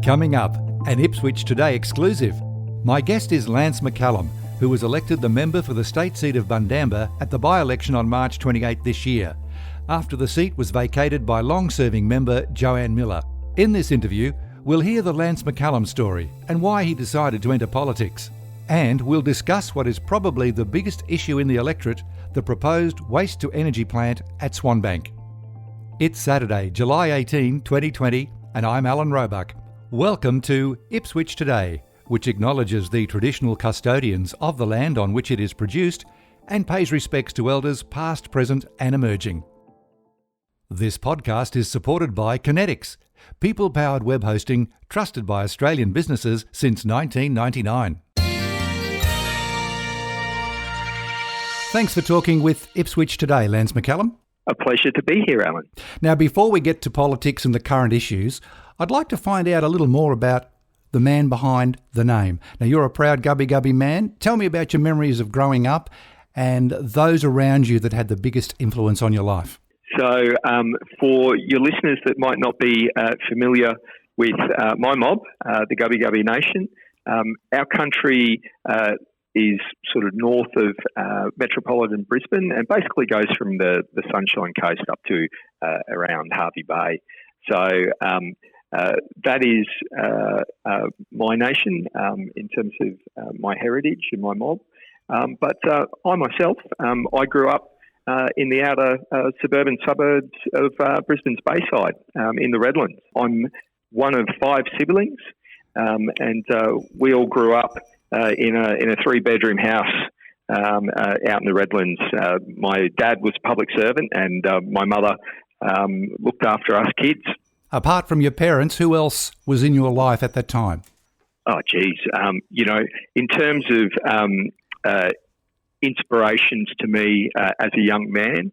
Coming up, an Ipswich Today exclusive. My guest is Lance McCallum, who was elected the member for the state seat of Bundamba at the by-election on March 28 this year, after the seat was vacated by long-serving member Joanne Miller. In this interview, we'll hear the Lance McCallum story and why he decided to enter politics. And we'll discuss what is probably the biggest issue in the electorate, the proposed waste-to-energy plant at Swanbank. It's Saturday, July 18, 2020, and I'm Alan Roebuck. Welcome to Ipswich Today, which acknowledges the traditional custodians of the land on which it is produced and pays respects to elders past, present and emerging. This podcast is supported by Kinetics, people-powered web hosting trusted by Australian businesses since 1999. Thanks for talking with Ipswich Today, Lance McCallum. A pleasure to be here, Alan. Now, before we get to politics and the current issues, I'd like to find out a little more about the man behind the name. Now, you're a proud Gubby man. Tell me about your memories of growing up and those around you that had the biggest influence on your life. So, for your listeners that might not be familiar with my mob, the Gubby Nation, our country is sort of north of metropolitan Brisbane and basically goes from the Sunshine Coast up to around Hervey Bay. So that is my nation in terms of my heritage and my mob. But I myself, I grew up in the outer suburban suburbs of Brisbane's Bayside in the Redlands. I'm one of 5 siblings and we all grew up in a 3-bedroom house out in the Redlands. My dad was a public servant and my mother looked after us kids. Apart from your parents, who else was in your life at that time? Oh, geez. In terms of inspirations to me as a young man,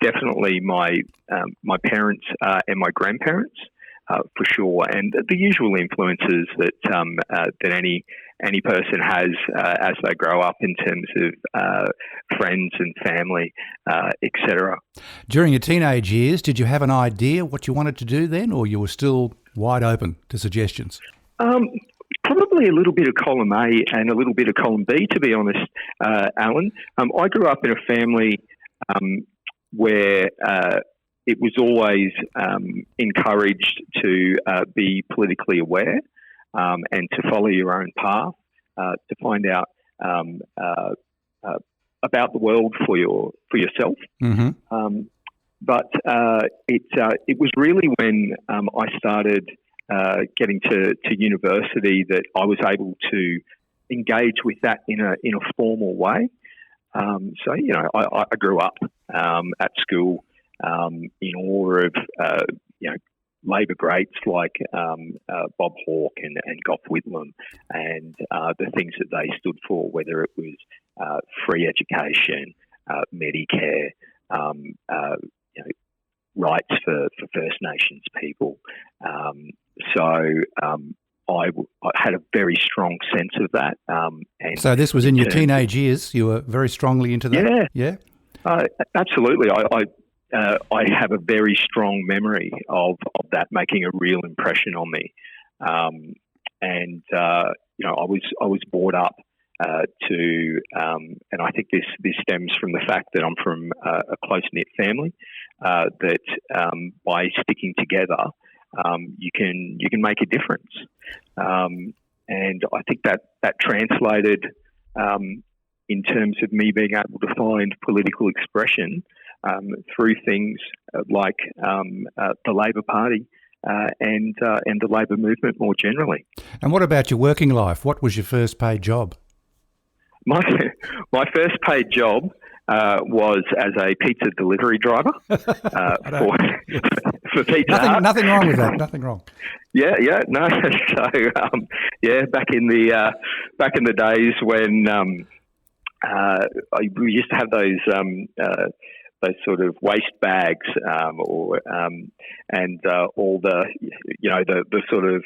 definitely my parents and my grandparents, for sure, and the usual influences that any person has as they grow up in terms of friends and family, etc. During your teenage years, did you have an idea what you wanted to do then, or you were still wide open to suggestions? Probably a little bit of column A and a little bit of column B, to be honest, Alan. I grew up in a family where it was always encouraged to be politically aware and to follow your own path, to find out about the world for yourself. Mm-hmm. But it was really when I started getting to university that I was able to engage with that in a formal way. So I grew up at school in awe of Labor greats like Bob Hawke and Gough Whitlam and the things that they stood for, whether it was free education, Medicare, rights for First Nations people. So I had a very strong sense of that. And so this was in your teenage years? You were very strongly into that? Yeah. Absolutely. I have a very strong memory of that making a real impression on me. And I was brought up to, and I think this stems from the fact that I'm from a close-knit family, that by sticking together, you can make a difference. And I think that translated in terms of me being able to find political expression through things like the Labor Party and the Labor movement more generally. And what about your working life? What was your first paid job? My first paid job was as a pizza delivery driver for Pizza Hut. Nothing wrong with that. Nothing wrong. Yeah, no. So back in the days when we used to have those sort of waste bags, and all the sort of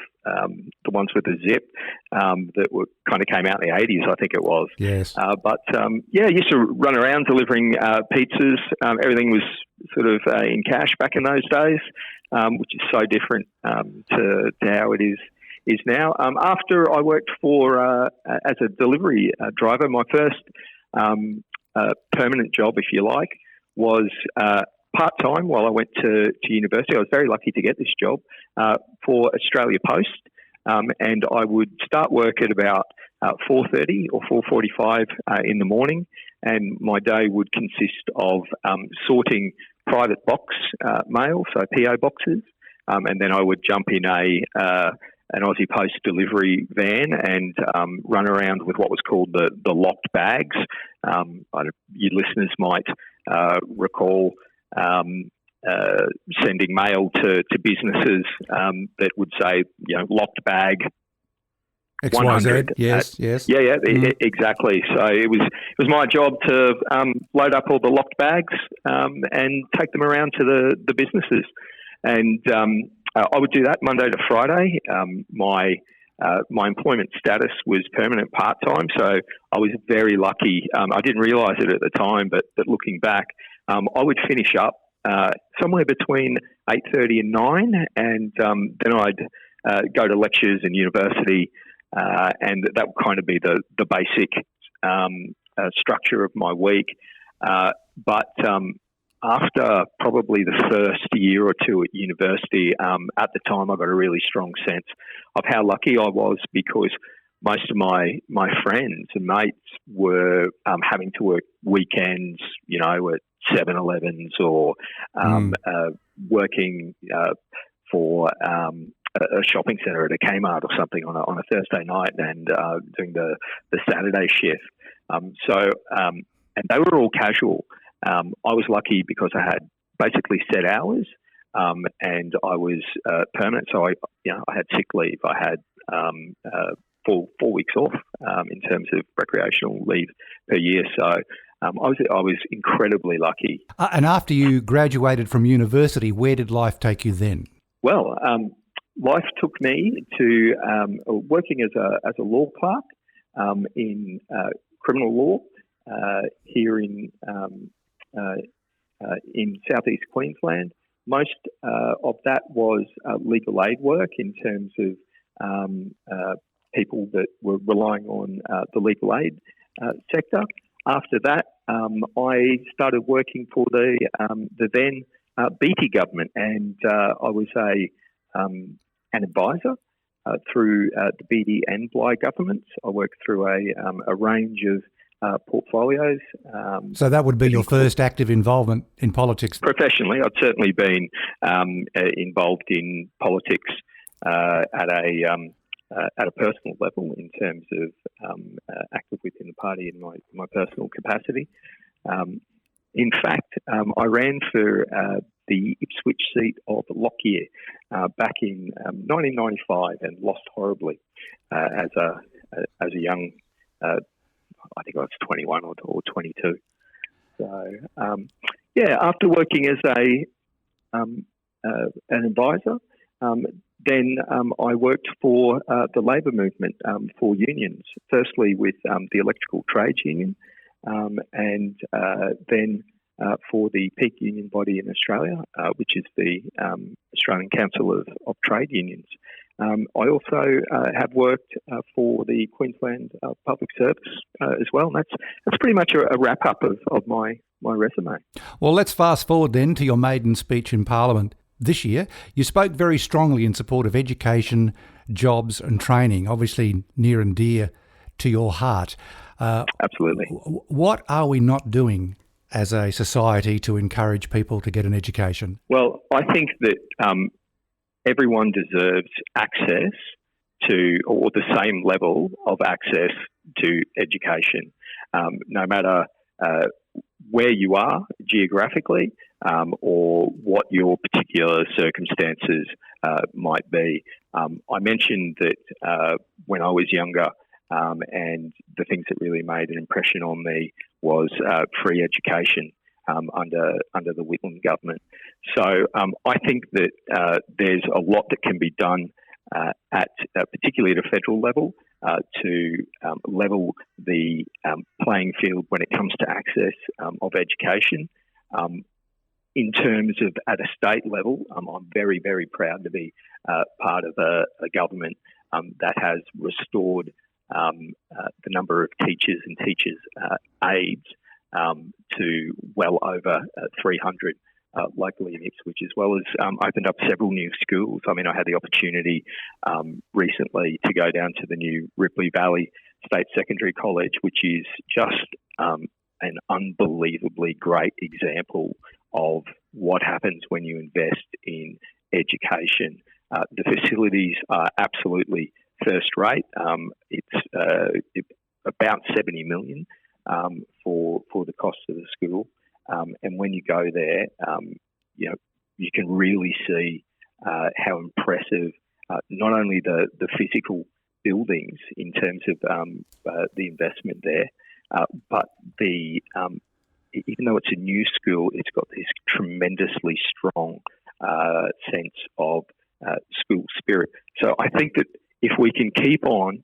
the ones with the zip that were kind of came out in the 80s, I think it was. Yes. I used to run around delivering pizzas. Everything was sort of in cash back in those days, which is so different to how it is is now. After I worked for as a delivery driver, my first permanent job, if you like, was part-time while I went to university. I was very lucky to get this job for Australia Post, and I would start work at about 4:30 or 4:45 in the morning, and my day would consist of sorting private box mail, so PO boxes, and then I would jump in an Aussie Post delivery van and run around with what was called the locked bags. You listeners might recall sending mail to businesses that would say, locked bag. XYZ, yes. Yeah, exactly. So it was my job to load up all the locked bags and take them around to the businesses. And I would do that Monday to Friday. My employment status was permanent part-time, so I was very lucky. I didn't realise it at the time, but looking back, I would finish up somewhere between 8:30 and 9, and then I'd go to lectures and university, and that would kind of be the basic structure of my week. But after probably the first year or two at university, at the time I got a really strong sense of how lucky I was, because most of my friends and mates were having to work weekends, at 7-Elevens or working for a shopping centre at a Kmart or something on a Thursday night, and doing the Saturday shift. And they were all casual. I was lucky because I had basically set hours, and I was permanent. So I had sick leave. I had 4 weeks off in terms of recreational leave per year. So I was incredibly lucky. And after you graduated from university, where did life take you then? Well, life took me to working as a law clerk in criminal law here in southeast Queensland. Most of that was legal aid work in terms of people that were relying on the legal aid sector. After that, I started working for the then Beattie government, and I was an advisor through the Beattie and Bligh governments. I worked through a range of portfolios. So that would be your first active involvement in politics? Professionally, I'd certainly been involved in politics at a personal level in terms of active within the party in my personal capacity. In fact, I ran for the Ipswich seat of Lockyer back in 1995 and lost horribly as a young. I think I was 21 or 22. So after working as an advisor, then I worked for the labour movement for unions. Firstly with the Electrical Trades Union, and then for the peak union body in Australia, which is the Australian Council of Trade Unions. I also have worked for the Queensland Public Service as well, and that's pretty much a wrap-up of my resume. Well, let's fast forward then to your maiden speech in Parliament. This year, you spoke very strongly in support of education, jobs and training, obviously near and dear to your heart. Absolutely. What are we not doing as a society to encourage people to get an education? Well, I think that everyone deserves access to, or the same level of access to education, no matter where you are geographically or what your particular circumstances might be. I mentioned that when I was younger, and the things that really made an impression on me was free education under the Whitlam government. So I think that there's a lot that can be done at particularly at a federal level to level the playing field when it comes to access of education. In terms of at a state level, I'm very, very proud to be part of a government that has restored the number of teachers and teachers' aides to well over 300 locally in Ipswich, as well as opened up several new schools. I mean, I had the opportunity recently to go down to the new Ripley Valley State Secondary College, which is just an unbelievably great example of what happens when you invest in education. The facilities are absolutely first rate. It's about $70 million for the cost of the school. And when you go there, you can really see how impressive not only the physical buildings in terms of the investment there, but even though it's a new school, it's got this tremendously strong sense of school spirit. So I think that if we can keep on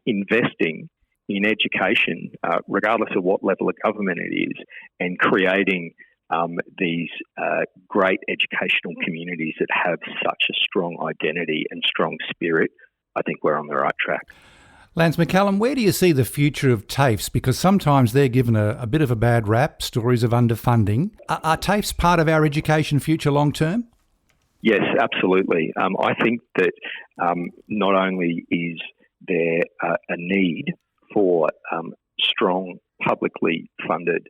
investing in education, regardless of what level of government it is, and creating these great educational communities that have such a strong identity and strong spirit, I think we're on the right track. Lance McCallum, where do you see the future of TAFEs? Because sometimes they're given a bit of a bad rap, stories of underfunding. Are TAFEs part of our education future long term? Yes, absolutely. I think that not only is there a need for strong, publicly funded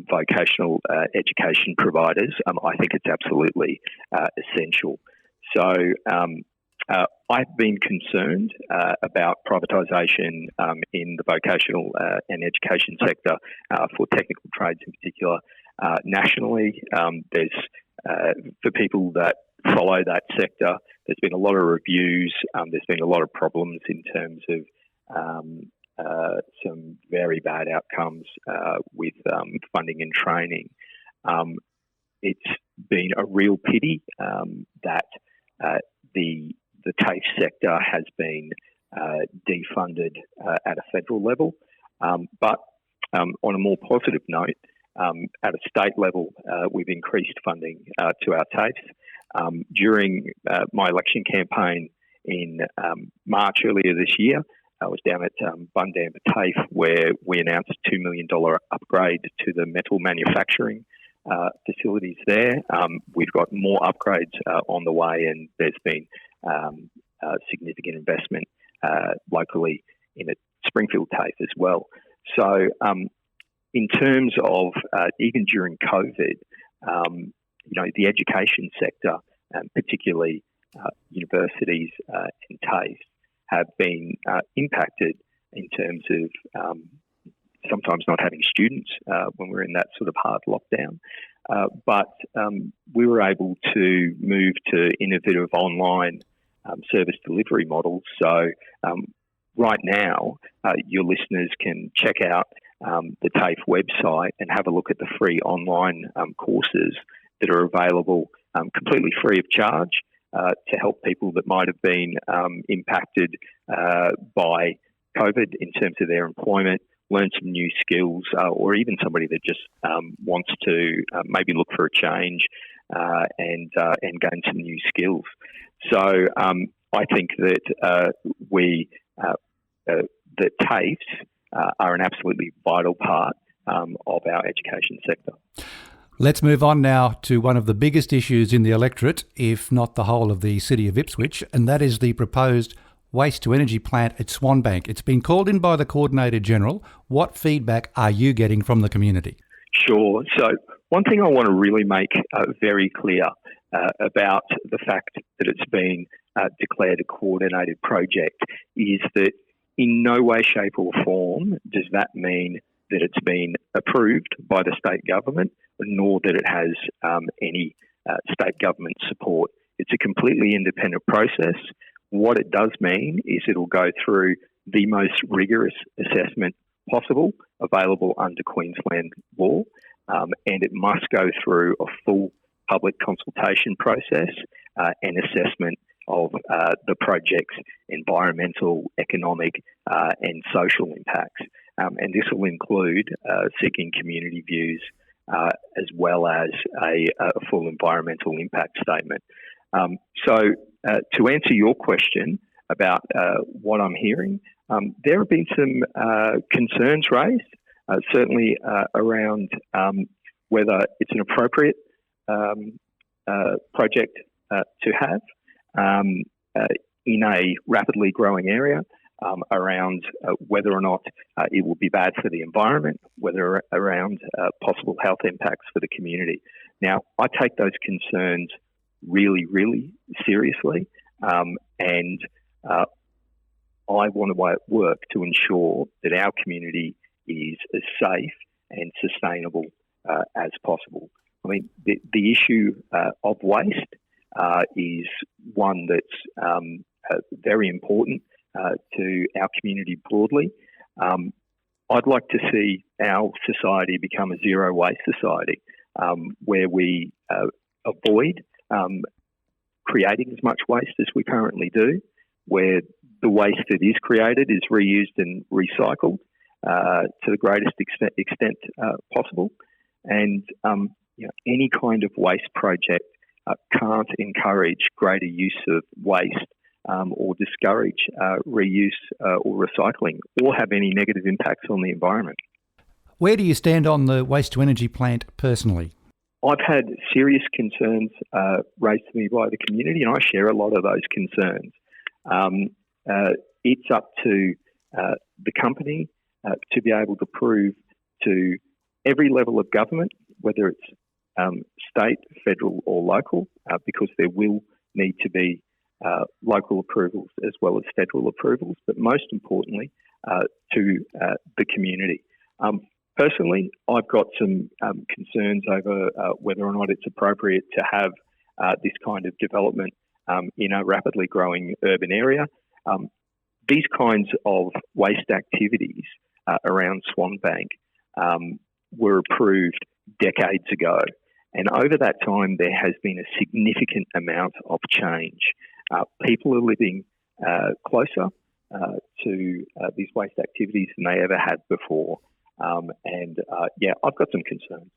vocational education providers, I think it's absolutely essential. So I've been concerned about privatisation in the vocational and education sector for technical trades in particular. Nationally, there's for people that follow that sector, there's been a lot of reviews, there's been a lot of problems in terms of some very bad outcomes with funding and training. It's been a real pity that the TAFE sector has been defunded at a federal level. But on a more positive note, at a state level, we've increased funding to our TAFEs. During my election campaign in March earlier this year, I was down at Bundamba TAFE, where we announced a $2 million upgrade to the metal manufacturing facilities there. We've got more upgrades on the way, and there's been significant investment locally in a Springfield TAFE as well. So in terms of even during COVID, the education sector, particularly universities and TAFEs, have been impacted in terms of sometimes not having students when we're in that sort of hard lockdown. But we were able to move to innovative online service delivery models. So right now, your listeners can check out the TAFE website and have a look at the free online courses that are available completely free of charge to help people that might have been impacted by COVID in terms of their employment, learn some new skills, or even somebody that just wants to maybe look for a change and gain some new skills. So I think that that TAFEs are an absolutely vital part of our education sector. Let's move on now to one of the biggest issues in the electorate, if not the whole of the city of Ipswich, and that is the proposed waste-to-energy plant at Swanbank. It's been called in by the Coordinator General. What feedback are you getting from the community? Sure. So one thing I want to really make very clear about the fact that it's been declared a coordinated project is that in no way, shape or form does that mean that it's been approved by the state government, nor that it has any state government support. It's a completely independent process. What it does mean is it'll go through the most rigorous assessment possible, available under Queensland law, and it must go through a full public consultation process and assessment of the project's environmental, economic and social impacts. And this will include seeking community views as well as a full environmental impact statement. So to answer your question about what I'm hearing. There have been some concerns raised, certainly around whether it's an appropriate project to have in a rapidly growing area, around whether or not it will be bad for the environment, whether around possible health impacts for the community. Now, I take those concerns really, really seriously, and I want to work to ensure that our community is as safe and sustainable as possible. I mean, the issue of waste is one that's very important to our community broadly. I'd like to see our society become a zero waste society, where we avoid creating as much waste as we currently do, where the waste that is created is reused and recycled to the greatest extent possible. And any kind of waste project can't encourage greater use of waste or discourage reuse or recycling, or have any negative impacts on the environment. Where do you stand on the waste-to-energy plant personally? I've had serious concerns raised to me by the community, and I share a lot of those concerns. It's up to the company to be able to prove to every level of government, whether it's state, federal or local, because there will need to be local approvals as well as federal approvals, but most importantly to the community. Personally, I've got some concerns over whether or not it's appropriate to have this kind of development in a rapidly growing urban area. These kinds of waste activities around Swanbank were approved decades ago. And over that time, there has been a significant amount of change. People are living closer to these waste activities than they ever had before. I've got some concerns.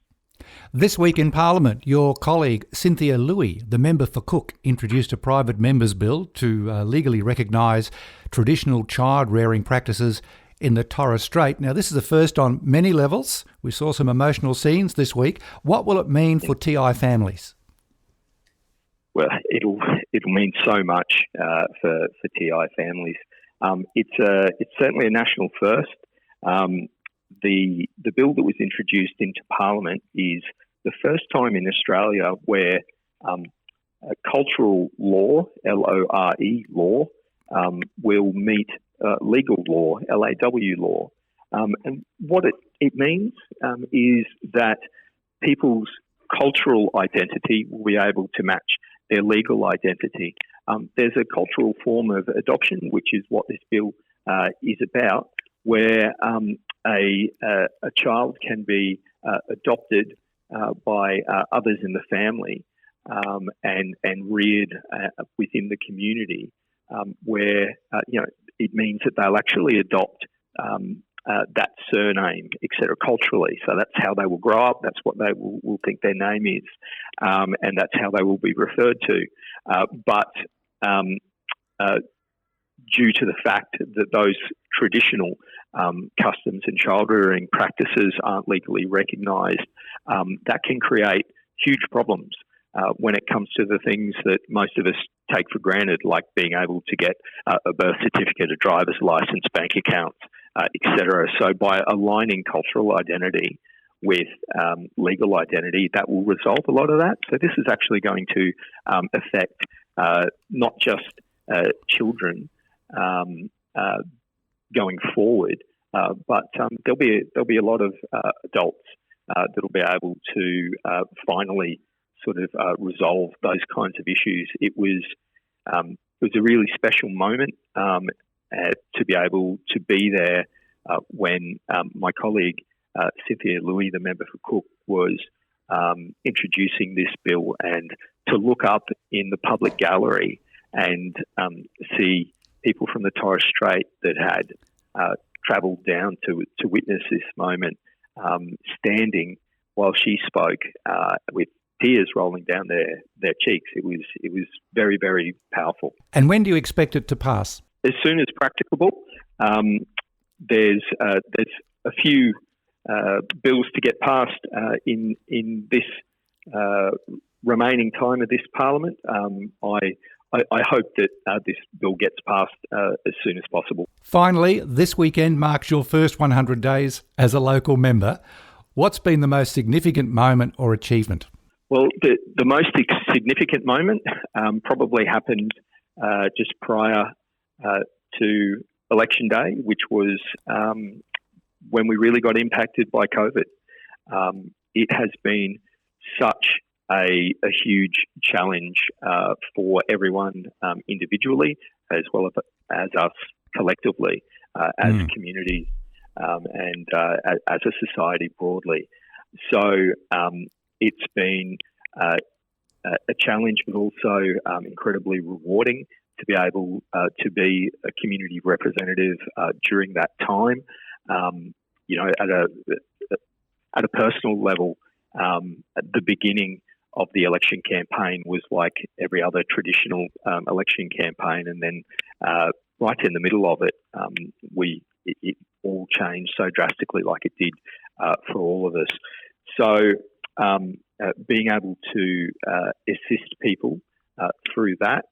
This week in Parliament, your colleague Cynthia Louis, the member for Cook, introduced a private member's bill to legally recognise traditional child-rearing practices in the Torres Strait. Now, this is the first on many levels. We saw some emotional scenes this week. What will it mean for TI families? Well, it'll mean so much for TI families. It's certainly a national first. The bill that was introduced into Parliament is the first time in Australia where cultural law, LORE law, will meet legal law, LAW law. And what it means is that people's cultural identity will be able to match their legal identity. There's a cultural form of adoption, which is what this bill is about, where a child can be adopted by others in the family and reared within the community, where it means that they'll actually adopt that surname, etc., culturally. So that's how they will grow up. That's what they will think their name is, and that's how they will be referred to. But due to the fact that those traditional customs and child rearing practices aren't legally recognised, that can create huge problems when it comes to the things that most of us take for granted, like being able to get a birth certificate, a driver's licence, bank accounts, etc. So by aligning cultural identity with legal identity, that will resolve a lot of that. So this is actually going to affect not just children going forward, but there'll be a lot of adults that'll be able to finally sort of resolve those kinds of issues. It was a really special moment to be able to be there when my colleague Cynthia Louis, the member for Cook, was introducing this bill, and to look up in the public gallery and see people from the Torres Strait that had travelled down to witness this moment, standing while she spoke with tears rolling down their cheeks. It was very, very powerful. And when do you expect it to pass? as soon as practicable. There's a few bills to get passed in this remaining time of this Parliament. I hope that this bill gets passed as soon as possible. Finally, this weekend marks your first 100 days as a local member. What's been the most significant moment or achievement? Well, the most significant moment probably happened just prior to Election Day, which was when we really got impacted by COVID. It has been such a huge challenge for everyone individually, as well as us collectively, as communities and as a society broadly. So it's been a challenge, but also incredibly rewarding to be able to be a community representative during that time. At a personal level, at the beginning of the election campaign was like every other traditional election campaign, and then right in the middle of it, it all changed so drastically, like it did for all of us. So being able to assist people through that,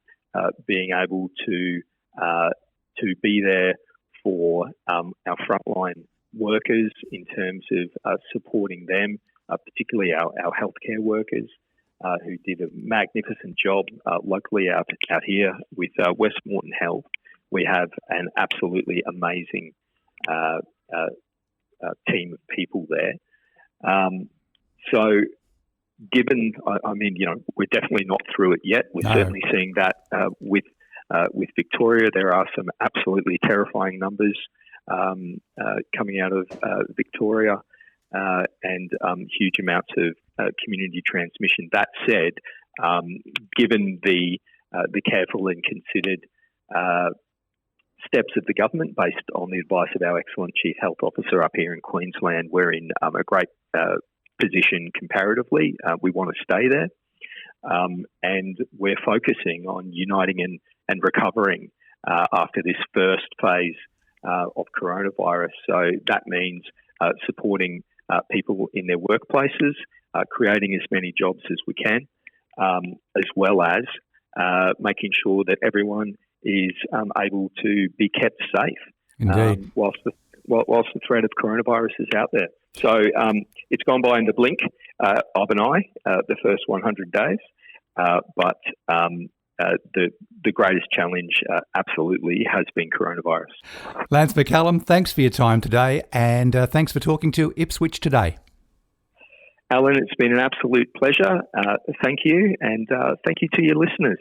being able to be there for our frontline workers in terms of supporting them, particularly our healthcare workers, who did a magnificent job locally out here with Westmoreton Health. We have an absolutely amazing team of people there. So given, we're definitely not through it yet. We're certainly seeing that with Victoria. There are some absolutely terrifying numbers coming out of Victoria and huge amounts of community transmission. That said, given the careful and considered steps of the government based on the advice of our excellent Chief Health Officer up here in Queensland, we're in a great position comparatively. We want to stay there. And we're focusing on uniting and recovering after this first phase of coronavirus. So that means supporting people in their workplaces, creating as many jobs as we can, as well as making sure that everyone is able to be kept safe. Indeed. Whilst the threat of coronavirus is out there. So it's gone by in the blink of an eye, the first 100 days. But the greatest challenge absolutely has been coronavirus. Lance McCallum, thanks for your time today, and thanks for talking to Ipswich Today. Alan, it's been an absolute pleasure. Thank you, and thank you to your listeners.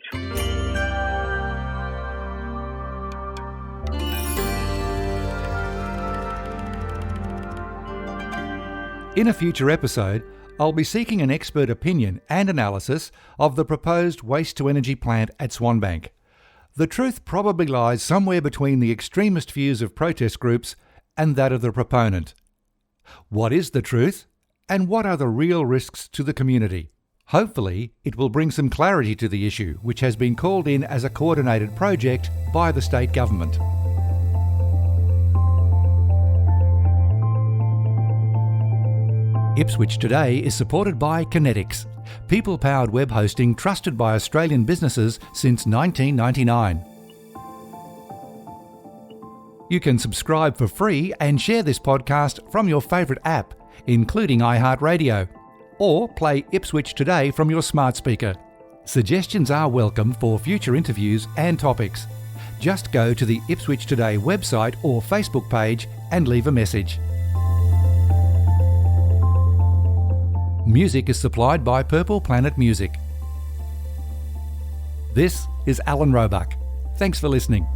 In a future episode, I'll be seeking an expert opinion and analysis of the proposed waste-to-energy plant at Swanbank. The truth probably lies somewhere between the extremist views of protest groups and that of the proponent. What is the truth, and what are the real risks to the community? Hopefully, it will bring some clarity to the issue, which has been called in as a coordinated project by the state government. Ipswich Today is supported by Kinetics, people-powered web hosting trusted by Australian businesses since 1999. You can subscribe for free and share this podcast from your favourite app, including iHeartRadio, or play Ipswich Today from your smart speaker. Suggestions are welcome for future interviews and topics. Just go to the Ipswich Today website or Facebook page and leave a message. Music is supplied by Purple Planet Music. This is Alan Roebuck. Thanks for listening.